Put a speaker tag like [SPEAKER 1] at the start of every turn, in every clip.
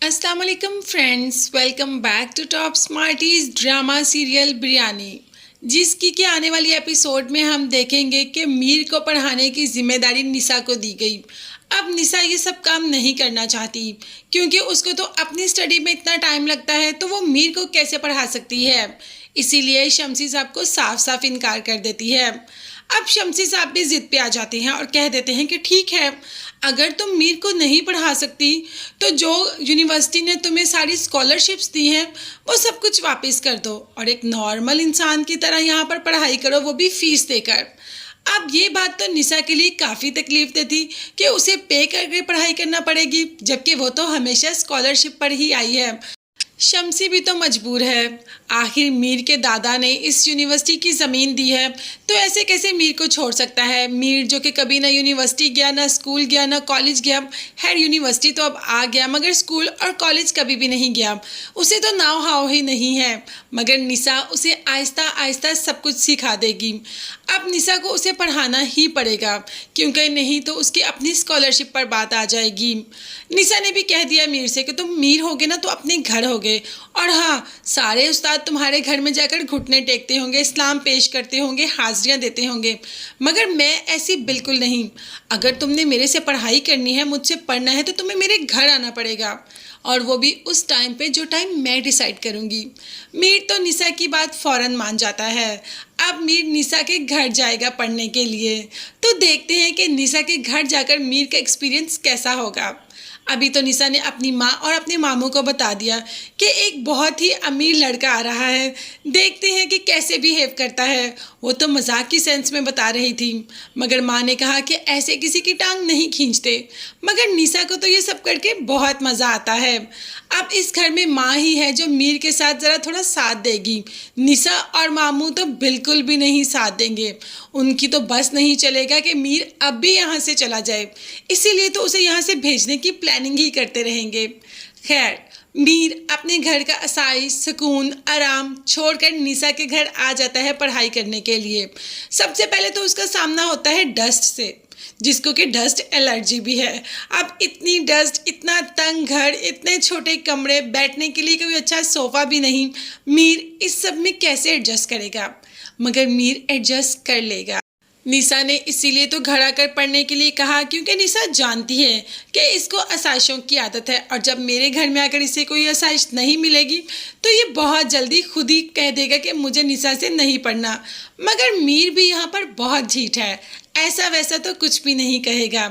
[SPEAKER 1] अस्सलाम वालेकुम friends, welcome back to top smarties drama serial Biryani. जिसकी कि आने वाली एपिसोड में हम देखेंगे कि मीर को पढ़ाने की जिम्मेदारी निशा को दी गई। अब निशा ये सब काम नहीं करना चाहती क्योंकि उसको तो अपनी स्टडी में इतना टाइम लगता है, तो वो मीर को कैसे पढ़ा सकती है। इसीलिए शम्सी साहब को साफ साफ इनकार कर देती है। अब शम्सी साहब भी जिद पे आ जाते हैं और कह देते हैं कि ठीक है, अगर तुम मीर को नहीं पढ़ा सकती तो जो यूनिवर्सिटी ने तुम्हें सारी स्कॉलरशिप्स दी हैं वो सब कुछ वापस कर दो और एक नॉर्मल इंसान की तरह यहाँ पर पढ़ाई करो, वो भी फीस देकर। अब ये बात तो निशा के लिए काफ़ी तकलीफ दे थी कि उसे पे करके पढ़ाई करना पड़ेगी, जबकि वो तो हमेशा स्कॉलरशिप पर ही आई है। शम्सी भी तो मजबूर है, आखिर मीर के दादा ने इस यूनिवर्सिटी की ज़मीन दी है, तो ऐसे कैसे मीर को छोड़ सकता है। मीर जो कि कभी ना यूनिवर्सिटी गया, ना स्कूल गया, ना कॉलेज गया। खैर यूनिवर्सिटी तो अब आ गया मगर स्कूल और कॉलेज कभी भी नहीं गया, उसे तो नाव हाव ही नहीं है। मगर निशा उसे आहिस्ता आहिस्ता सब कुछ सिखा देगी। अब निशा को उसे पढ़ाना ही पड़ेगा क्योंकि नहीं तो उसकी अपनी स्कॉलरशिप पर बात आ जाएगी। निशा ने भी कह दिया मीर से कि तुम मीर होगे ना तो अपने घर होगे, और हाँ, सारे उस्ताद तुम्हारे घर में जाकर घुटने टेकते होंगे, इस्लाम पेश करते होंगे, हाजिरियाँ देते होंगे, मगर मैं ऐसी बिल्कुल नहीं। अगर तुमने मेरे से पढ़ाई करनी है, मुझसे पढ़ना है, तो तुम्हें मेरे घर आना पड़ेगा, और वो भी उस टाइम पे जो टाइम मैं डिसाइड करूँगी। मीर तो निशा की बात फ़ौरन मान जाता है। अब मीर निशा के घर जाएगा पढ़ने के लिए, तो देखते हैं कि निशा के घर जाकर मीर का एक्सपीरियंस कैसा होगा। अभी तो निशा ने अपनी माँ और अपने मामू को बता दिया कि एक बहुत ही अमीर लड़का आ रहा है, देखते हैं कि कैसे बिहेव करता है। वो तो मजाक की सेंस में बता रही थी, मगर माँ ने कहा कि ऐसे किसी की टांग नहीं खींचते। मगर निशा को तो ये सब करके बहुत मज़ा आता है। अब इस घर में माँ ही है जो मीर के साथ ज़रा थोड़ा साथ देगी। निशा और मामू तो बिल्कुल भी नहीं साथ देंगे, उनकी तो बस नहीं चलेगा कि मीर अब भी यहाँ से चला जाए, इसीलिए तो उसे यहाँ से भेजने की प्लानिंग ही करते रहेंगे। खैर, मीर अपने घर का आसाइश, सुकून, आराम छोड़कर निशा के घर आ जाता है पढ़ाई करने के लिए। सबसे पहले तो उसका सामना होता है डस्ट से, जिसको कि डस्ट एलर्जी भी है। अब इतनी डस्ट, इतना तंग घर, इतने छोटे कमरे, बैठने के लिए कोई अच्छा सोफ़ा भी नहीं, मीर इस सब में कैसे एडजस्ट करेगा। मगर मीर एडजस्ट कर लेगा। निशा ने इसीलिए तो घर आकर पढ़ने के लिए कहा क्योंकि निशा जानती है कि इसको आसाइशों की आदत है, और जब मेरे घर में आकर इसे कोई आसाइश नहीं मिलेगी तो ये बहुत जल्दी खुद ही कह देगा कि मुझे निशा से नहीं पढ़ना। मगर मीर भी यहाँ पर बहुत झीठ है, ऐसा वैसा तो कुछ भी नहीं कहेगा।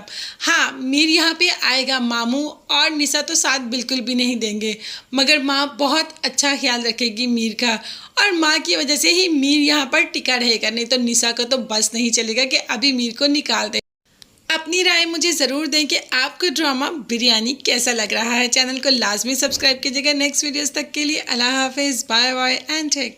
[SPEAKER 1] हाँ, मीर यहाँ पे आएगा, मामू और निशा तो साथ बिल्कुल भी नहीं देंगे, मगर माँ बहुत अच्छा ख्याल रखेगी मीर का, और माँ की वजह से ही मीर यहाँ पर टिका रहेगा, नहीं तो निशा को तो बस नहीं चलेगा कि अभी मीर को निकाल दे। अपनी राय मुझे ज़रूर दें कि आपको ड्रामा बिरयानी कैसा लग रहा है। चैनल को लाजमी सब्सक्राइब कीजिएगा। नेक्स्ट वीडियोस तक के लिए अल्लाह हाफिज़, बाय बाय एंड टेक।